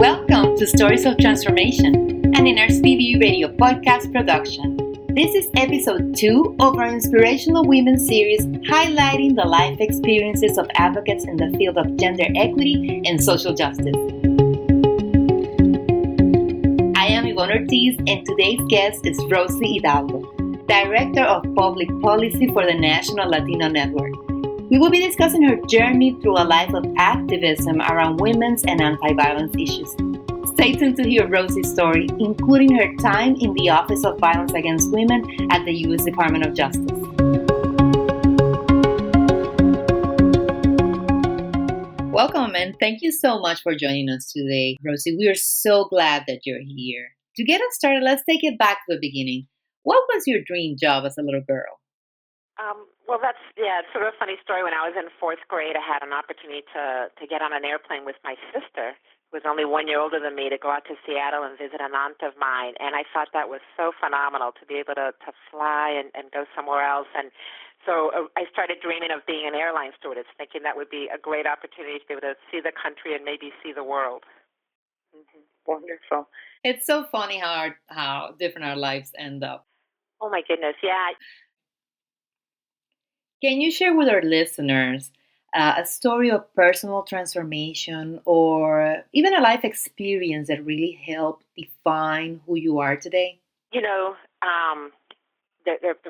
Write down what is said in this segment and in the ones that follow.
Welcome to Stories of Transformation, an NRCDV radio podcast production. This is episode 2 of our Inspirational Women series highlighting the life experiences of advocates in the field of gender equity and social justice. I am Yvonne Ortiz, and today's guest is Rosie Hidalgo, Director of Public Policy for the National Latino Network. We will be discussing her journey through a life of activism around women's and anti-violence issues. Stay tuned to hear Rosie's story, including her time in the Office of Violence Against Women at the U.S. Department of Justice. Welcome, and thank you so much for joining us today, Rosie. We are so glad that you're here. To get us started, let's take it back to the beginning. What was your dream job as a little girl? Well, it's sort of a funny story. When I was in fourth grade, I had an opportunity to get on an airplane with my sister, who was only 1 year older than me, to go out to Seattle and visit an aunt of mine. And I thought that was so phenomenal to be able to fly and go somewhere else. And so I started dreaming of being an airline stewardess, thinking that would be a great opportunity to be able to see the country and maybe see the world. Mm-hmm. Wonderful. It's so funny how different our lives end up. Oh, my goodness, yeah. Can you share with our listeners a story of personal transformation or even a life experience that really helped define who you are today? There are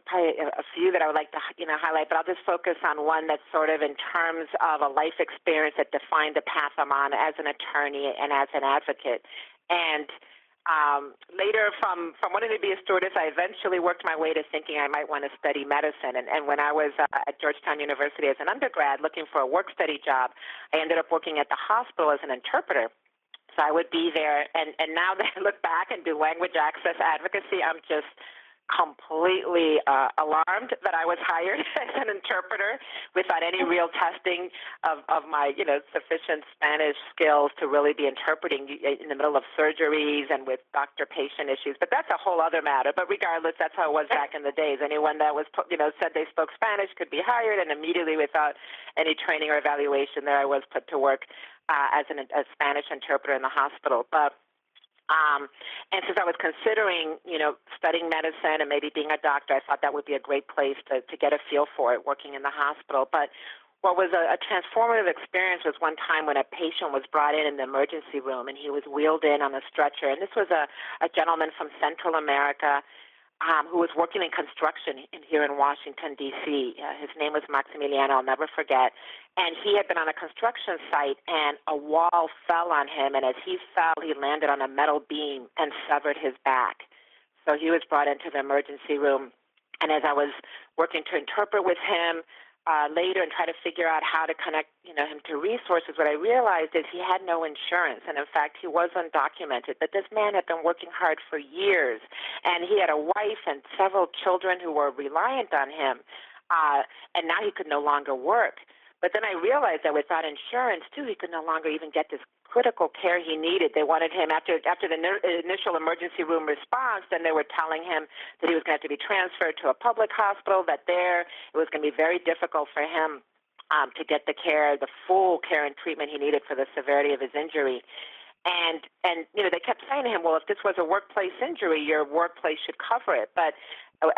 probably a few that I would like to highlight, but I'll just focus on one that's sort of in terms of a life experience that defined the path I'm on as an attorney and as an advocate. And later, from wanting to be a stewardess, I eventually worked my way to thinking I might want to study medicine. And when I was at Georgetown University as an undergrad looking for a work-study job, I ended up working at the hospital as an interpreter. So I would be there. And now that I look back and do language access advocacy, I'm just completely alarmed that I was hired as an interpreter without any real testing of my sufficient Spanish skills to really be interpreting in the middle of surgeries and with doctor-patient issues. But that's a whole other matter. But regardless, that's how it was back in the days. Anyone that was said they spoke Spanish could be hired, and immediately without any training or evaluation, there I was put to work as a Spanish interpreter in the hospital. But and since I was considering, studying medicine and maybe being a doctor, I thought that would be a great place to get a feel for it, working in the hospital. But what was a transformative experience was one time when a patient was brought in the emergency room, and he was wheeled in on a stretcher. And this was a gentleman from Central America who was working in construction here in Washington, D.C. His name was Maximiliano, I'll never forget. And he had been on a construction site, and a wall fell on him, and as he fell, he landed on a metal beam and severed his back. So he was brought into the emergency room, and as I was working to interpret with him later and try to figure out how to connect him to resources, what I realized is he had no insurance, and in fact he was undocumented. But this man had been working hard for years, and he had a wife and several children who were reliant on him, and now he could no longer work. But then I realized that without insurance too, he could no longer even get this critical care he needed. They wanted him, after the initial emergency room response, then they were telling him that he was going to have to be transferred to a public hospital, that it was going to be very difficult for him to get the full care and treatment he needed for the severity of his injury. And they kept saying to him, well, if this was a workplace injury, your workplace should cover it. But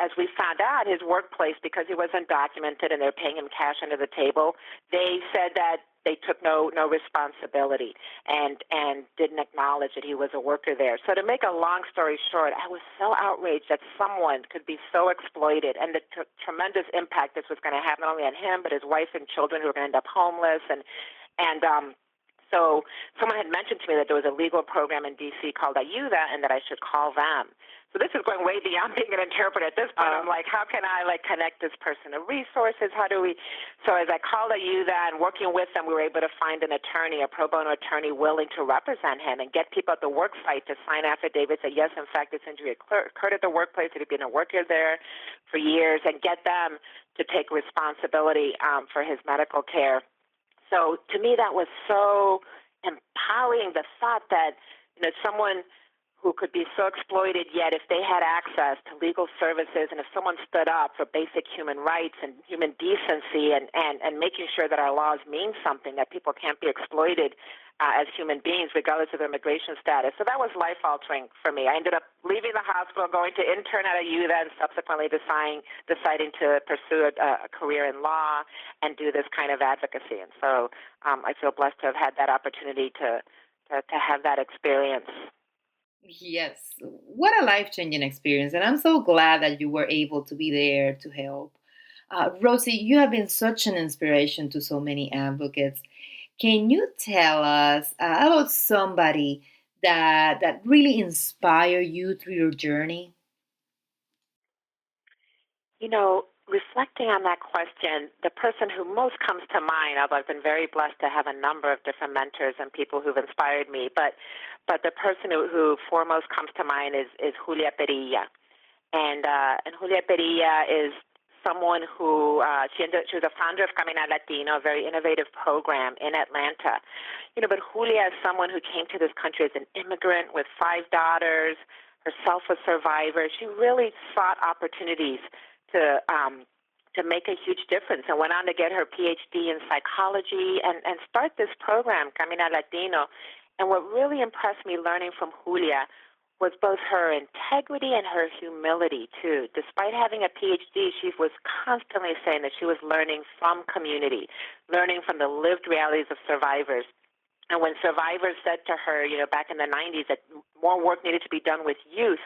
as we found out, his workplace, because he wasn't documented and they're paying him cash under the table, they said that they took no responsibility and didn't acknowledge that he was a worker there. So to make a long story short, I was so outraged that someone could be so exploited, and the tremendous impact this was going to have not only on him but his wife and children who were going to end up homeless. So someone had mentioned to me that there was a legal program in D.C. called Ayuda and that I should call them. So this is going way beyond being an interpreter. At this point, I'm like, how can I connect this person to resources? How do we? So as I called Ayuda and working with them, we were able to find an attorney, a pro bono attorney, willing to represent him and get people at the work site to sign affidavits that, yes, in fact, this injury occurred at the workplace, that he'd been a worker there for years, and get them to take responsibility for his medical care. So to me, that was so empowering, the thought that someone who could be so exploited, yet if they had access to legal services and if someone stood up for basic human rights and human decency and making sure that our laws mean something, that people can't be exploited as human beings regardless of their immigration status. So that was life-altering for me. I ended up leaving the hospital, going to intern at a UVA, and subsequently deciding to pursue a career in law and do this kind of advocacy. And so I feel blessed to have had that opportunity to have that experience. Yes, what a life-changing experience. And I'm so glad that you were able to be there to help. Rosie, you have been such an inspiration to so many advocates. Can you tell us about somebody that really inspired you through your journey? You know, reflecting on that question, the person who most comes to mind, although I've been very blessed to have a number of different mentors and people who've inspired me, but the person who foremost comes to mind is Julia Perilla. And Julia Perilla is someone who she was a founder of Caminar Latino, a very innovative program in Atlanta. But Julia is someone who came to this country as an immigrant with 5 daughters, herself a survivor. She really sought opportunities to make a huge difference and went on to get her PhD in psychology and start this program, Caminar Latino. And what really impressed me learning from Julia was both her integrity and her humility, too. Despite having a PhD, she was constantly saying that she was learning from community, learning from the lived realities of survivors. And when survivors said to her, back in the 90s that more work needed to be done with youth,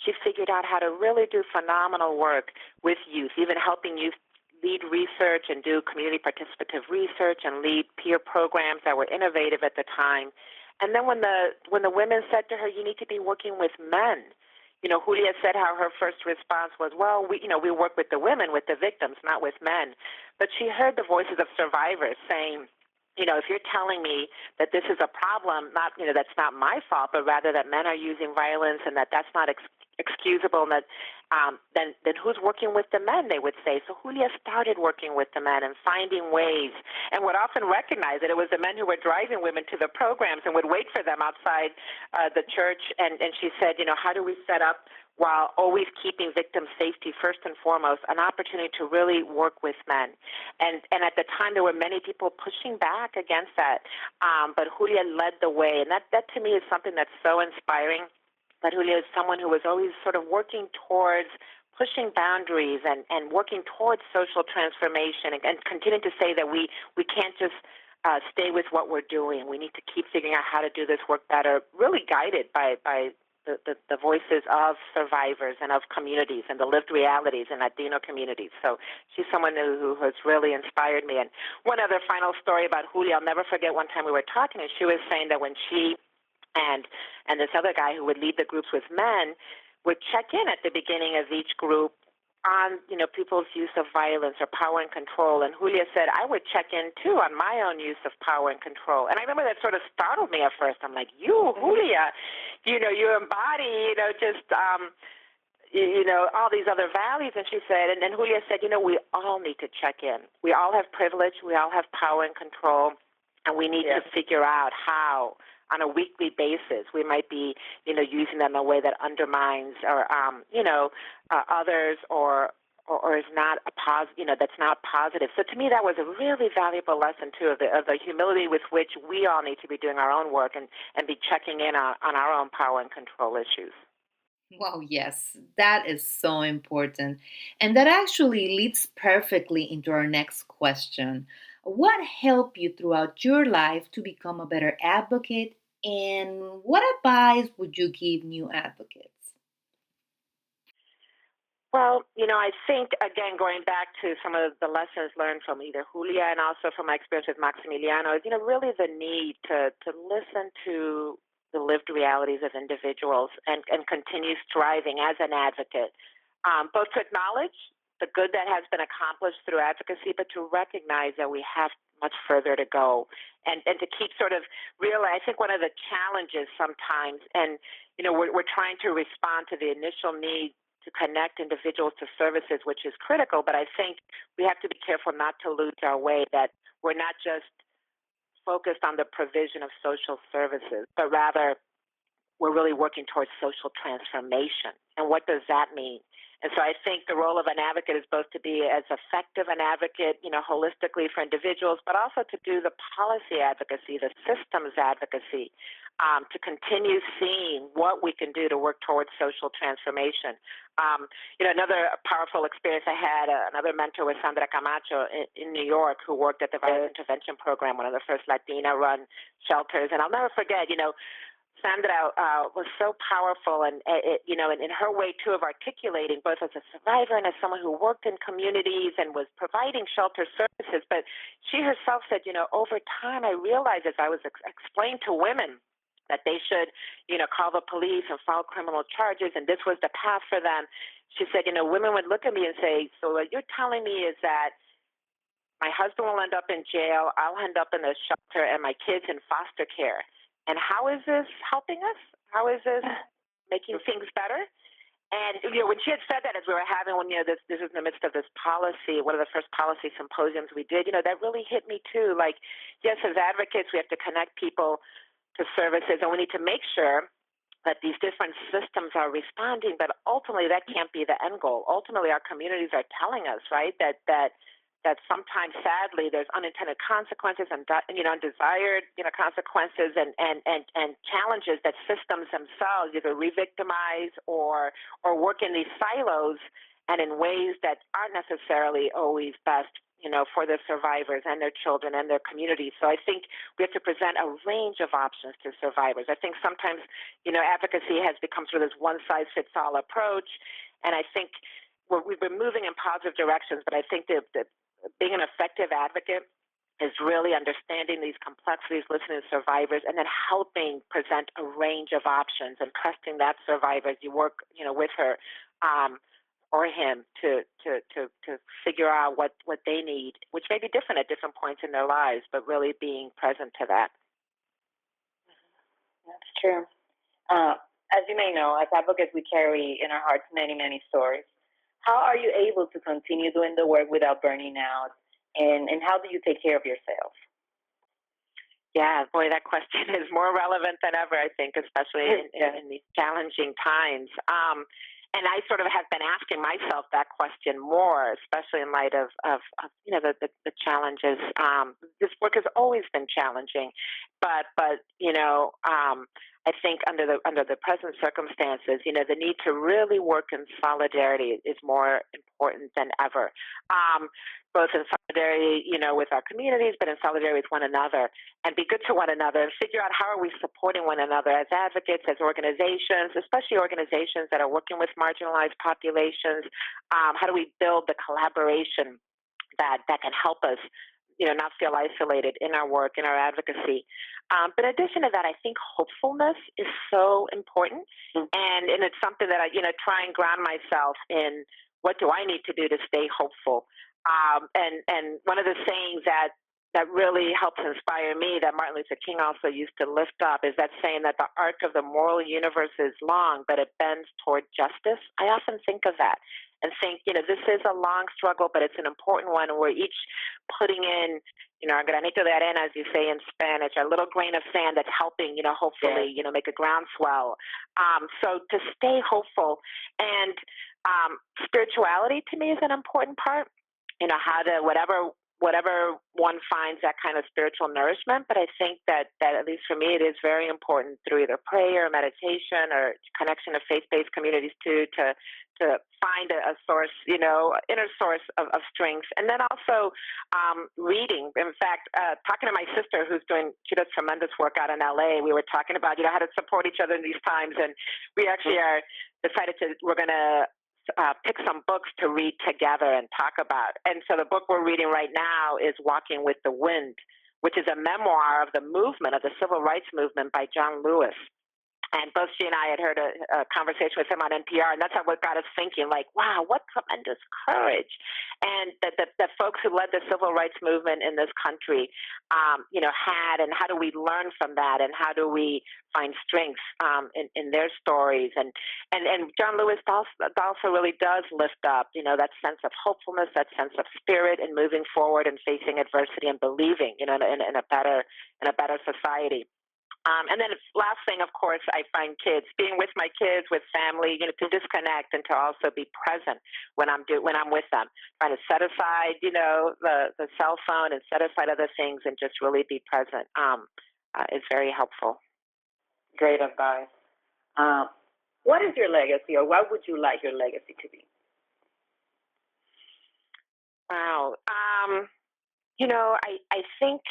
she figured out how to really do phenomenal work with youth, even helping youth lead research and do community participative research and lead peer programs that were innovative at the time. And then when the women said to her, you need to be working with men, Julia said how her first response was, well, we work with the women, with the victims, not with men. But she heard the voices of survivors saying, if you're telling me that this is a problem, not, that's not my fault, but rather that men are using violence and that's not excusable, and that then who's working with the men, they would say. So Julia started working with the men and finding ways, and would often recognize that it was the men who were driving women to the programs and would wait for them outside the church. And she said, how do we set up, while always keeping victim safety first and foremost, an opportunity to really work with men. And at the time, there were many people pushing back against that, but Julia led the way. And that to me is something that's so inspiring, that Julia is someone who was always sort of working towards pushing boundaries and working towards social transformation and continuing to say that we can't just stay with what we're doing. We need to keep figuring out how to do this work better, really guided by the voices of survivors and of communities and the lived realities in Latino communities. So she's someone who has really inspired me. And one other final story about Julia, I'll never forget one time we were talking, and she was saying that when she and this other guy who would lead the groups with men would check in at the beginning of each group on, people's use of violence or power and control. And Julia said, I would check in, too, on my own use of power and control. And I remember that sort of startled me at first. I'm like, Julia, you embody, just, all these other values. And she said, and then Julia said, we all need to check in. We all have privilege. We all have power and control. And we need to figure out how, on a weekly basis, we might be, using them in a way that undermines or, others or is not a that's not positive. So to me, that was a really valuable lesson too of the humility with which we all need to be doing our own work and be checking in on our own power and control issues. Wow, yes, that is so important. And that actually leads perfectly into our next question. What helped you throughout your life to become a better advocate? And what advice would you give new advocates? Well, I think, again, going back to some of the lessons learned from either Julia and also from my experience with Maximiliano, is, really the need to listen to the lived realities of individuals and continue striving as an advocate, both to acknowledge the good that has been accomplished through advocacy, but to recognize that we have much further to go and to keep sort of I think one of the challenges sometimes, and, we're trying to respond to the initial need to connect individuals to services, which is critical, but I think we have to be careful not to lose our way, that we're not just focused on the provision of social services, but rather we're really working towards social transformation. And what does that mean? And so I think the role of an advocate is both to be as effective an advocate, holistically for individuals, but also to do the policy advocacy, the systems advocacy, to continue seeing what we can do to work towards social transformation. Another powerful experience I had, another mentor was Sandra Camacho in New York, who worked at the Violence Intervention Program, one of the first Latina-run shelters. And I'll never forget, Sandra was so powerful, and in her way too of articulating, both as a survivor and as someone who worked in communities and was providing shelter services. But she herself said, over time I realized as I was explained to women that they should, call the police and file criminal charges, and this was the path for them. She said, women would look at me and say, so what you're telling me is that my husband will end up in jail, I'll end up in a shelter, and my kids in foster care. And how is this helping us? How is this making things better? And, when she had said that, as we were having this is in the midst of this policy, one of the first policy symposiums we did, that really hit me too. Like, yes, as advocates, we have to connect people to services, and we need to make sure that these different systems are responding, but ultimately that can't be the end goal. Ultimately, our communities are telling us, right, that sometimes, sadly, there's unintended consequences and undesired consequences and challenges that systems themselves either re-victimize or work in these silos and in ways that aren't necessarily always best for the survivors and their children and their communities. So I think we have to present a range of options to survivors. I think sometimes advocacy has become sort of this one-size-fits-all approach, and I think we've been moving in positive directions, but I think that being an effective advocate is really understanding these complexities, listening to survivors, and then helping present a range of options and trusting that survivor as you work, with her or him to figure out what they need, which may be different at different points in their lives, but really being present to that. That's true. As you may know, as advocates, we carry in our hearts many, many stories. How are you able to continue doing the work without burning out? And how do you take care of yourself? Yeah, boy, that question is more relevant than ever, I think, especially in these challenging times. And I sort of have been asking myself that question more, especially in light of the challenges. This work has always been challenging, but I think under the present circumstances, the need to really work in solidarity is more important than ever. Both in solidarity, with our communities, but in solidarity with one another, and be good to one another, and figure out how are we supporting one another as advocates, as organizations, especially organizations that are working with marginalized populations. How do we build the collaboration that can help us, not feel isolated in our work, in our advocacy. But in addition to that, I think hopefulness is so important, and it's something that I, try and ground myself in. What do I need to do to stay hopeful? And one of the sayings that really helps inspire me, that Martin Luther King also used to lift up, is that saying that the arc of the moral universe is long, but it bends toward justice. I often think of that and think, this is a long struggle, but it's an important one. And we're each putting in, our granito de arena, as you say in Spanish, a little grain of sand that's helping, hopefully, make a groundswell. So to stay hopeful, and spirituality to me is an important part. How to whatever one finds that kind of spiritual nourishment. But I think that at least for me, it is very important through either prayer, meditation, or connection to faith-based communities too, to find a source, inner source of strength. And then also reading. In fact, talking to my sister, she does tremendous work out in LA. We were talking about, how to support each other in these times. And we actually we're going to pick some books to read together and talk about. And so the book we're reading right now is Walking with the Wind, which is a memoir of the movement, of the civil rights movement by John Lewis. And both she and I had heard a conversation with him on NPR, and that's what got us thinking, like, wow, what tremendous courage. And the folks who led the civil rights movement in this country, had, and how do we learn from that, and how do we find strength in their stories. And John Lewis also really does lift up, that sense of hopefulness, that sense of spirit, and moving forward and facing adversity and believing, in a better society. And then last thing, of course, I find being with my kids, with family, to disconnect and to also be present when I'm with them. Trying to set aside, the cell phone and set aside other things and just really be present is very helpful. Great advice. What is your legacy, or what would you like your legacy to be? Wow. I think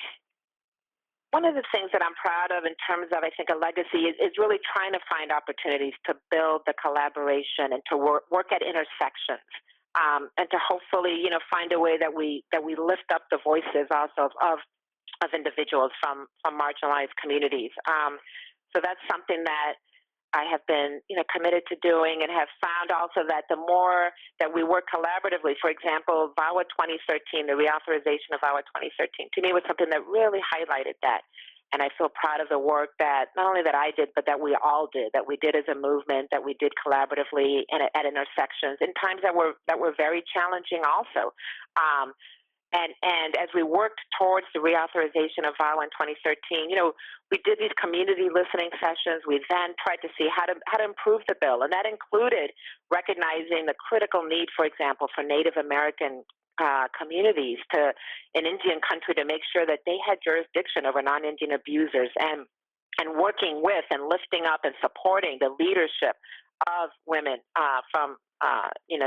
one of the things that I'm proud of in terms of, I think, a legacy is really trying to find opportunities to build the collaboration and to work at intersections, and to hopefully, find a way that we lift up the voices also of individuals from marginalized communities. So that's something that I have been, committed to doing, and have found also that the more that we work collaboratively, for example, VAWA 2013, the reauthorization of VAWA 2013, to me was something that really highlighted that. And I feel proud of the work that not only that I did, but that we all did, that we did as a movement, that we did collaboratively and at intersections in times that were very challenging also. And as we worked towards the reauthorization of VAWA in 2013, we did these community listening sessions. We then tried to see how to improve the bill, and that included recognizing the critical need, for example, for Native American communities in Indian country to make sure that they had jurisdiction over non-Indian abusers, and working with and lifting up and supporting the leadership of women from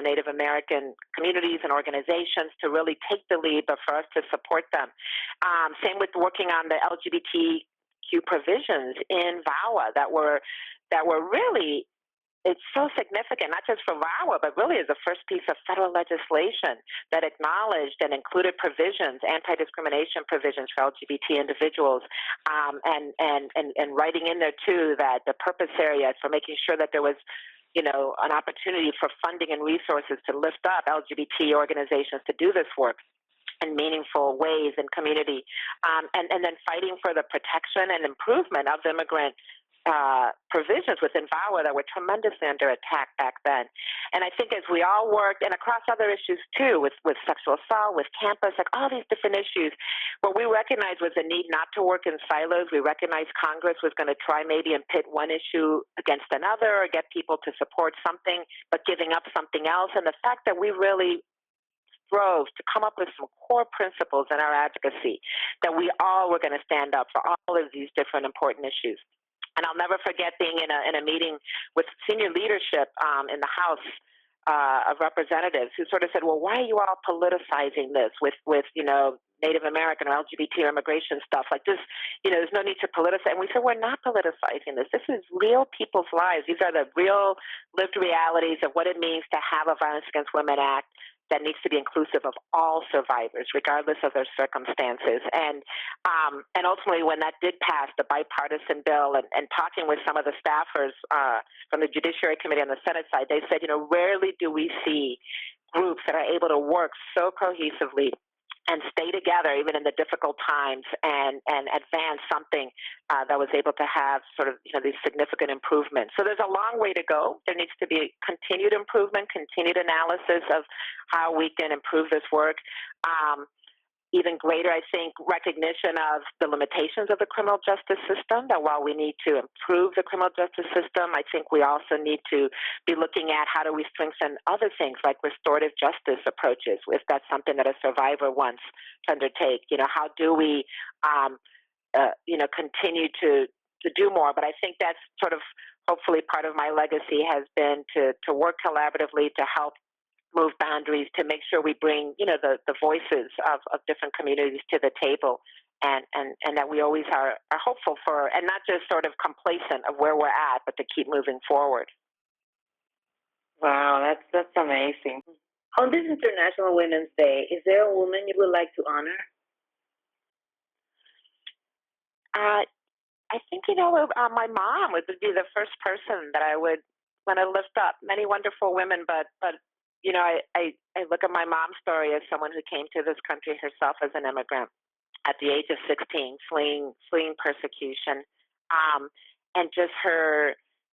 Native American communities and organizations to really take the lead, but for us to support them. Same with working on the LGBTQ provisions in VAWA that were really, it's so significant, not just for VAWA, but really as the first piece of federal legislation that acknowledged and included provisions, anti-discrimination provisions for LGBT individuals, and writing in there too that the purpose area for making sure that there was an opportunity for funding and resources to lift up LGBT organizations to do this work in meaningful ways in community, and then fighting for the protection and improvement of immigrant provisions within VAWA that were tremendously under attack back then. And I think as we all worked, and across other issues too, with sexual assault, with campus, like all these different issues, what we recognized was the need not to work in silos. We recognized Congress was going to try maybe and pit one issue against another, or get people to support something, but giving up something else. And the fact that we really strove to come up with some core principles in our advocacy, that we all were going to stand up for all of these different important issues. And I'll never forget being in a meeting with senior leadership in the House of Representatives who sort of said, well, why are you all politicizing this with Native American or LGBT or immigration stuff like this? There's no need to politicize. And we said, we're not politicizing this. This is real people's lives. These are the real lived realities of what it means to have a Violence Against Women Act that needs to be inclusive of all survivors, regardless of their circumstances. And ultimately, when that did pass, the bipartisan bill, and talking with some of the staffers from the Judiciary Committee on the Senate side, they said, rarely do we see groups that are able to work so cohesively and stay together even in the difficult times and advance something that was able to have sort of these significant improvements. So there's a long way to go. There needs to be continued improvement, continued analysis of how we can improve this work. Even greater, I think, recognition of the limitations of the criminal justice system, that while we need to improve the criminal justice system, I think we also need to be looking at how do we strengthen other things like restorative justice approaches, if that's something that a survivor wants to undertake. How do we, continue to do more? But I think that's sort of hopefully part of my legacy has been to work collaboratively to help move boundaries, to make sure we bring, the voices of different communities to the table, and that we always are hopeful for, and not just sort of complacent of where we're at, but to keep moving forward. Wow, that's amazing. On this International Women's Day, is there a woman you would like to honor? I think, my mom would be the first person that I would want to lift up. Many wonderful women, but I look at my mom's story as someone who came to this country herself as an immigrant at the age of 16, fleeing persecution, and just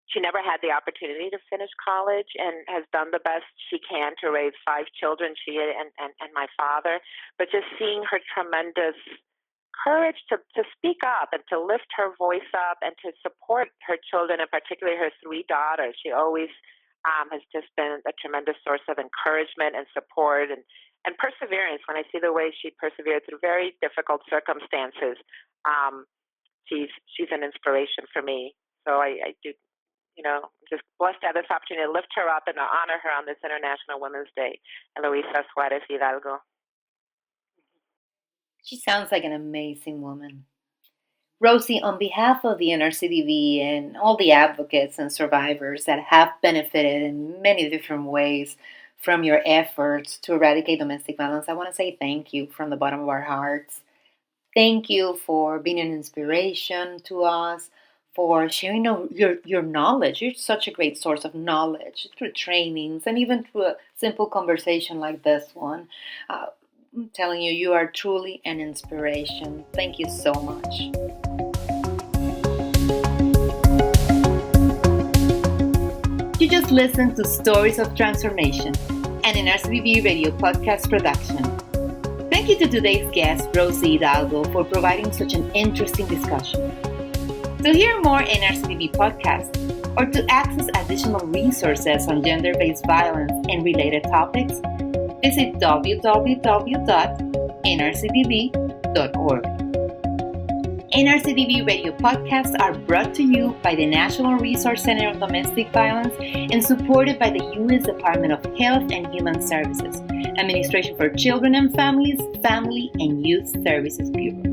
she never had the opportunity to finish college, and has done the best she can to raise 5 children, she and my father. But just seeing her tremendous courage to speak up and to lift her voice up and to support her children, and particularly her three daughters. She always has just been a tremendous source of encouragement and support and perseverance. When I see the way she persevered through very difficult circumstances, she's an inspiration for me. So I do, just blessed to have this opportunity to lift her up and to honor her on this International Women's Day, and Luisa Suarez Hidalgo. She sounds like an amazing woman. Rosie, on behalf of the NRCDV and all the advocates and survivors that have benefited in many different ways from your efforts to eradicate domestic violence, I want to say thank you from the bottom of our hearts. Thank you for being an inspiration to us, for sharing your knowledge. You're such a great source of knowledge through trainings and even through a simple conversation like this one. I'm telling you, you are truly an inspiration. Thank you so much. You just listened to Stories of Transformation, an NRCDV radio podcast production. Thank you to today's guest, Rosie Hidalgo, for providing such an interesting discussion. To hear more NRCDV podcasts or to access additional resources on gender-based violence and related topics, visit www.nrcdv.org. NRCDV radio podcasts are brought to you by the National Resource Center on Domestic Violence and supported by the U.S. Department of Health and Human Services, Administration for Children and Families, Family and Youth Services Bureau.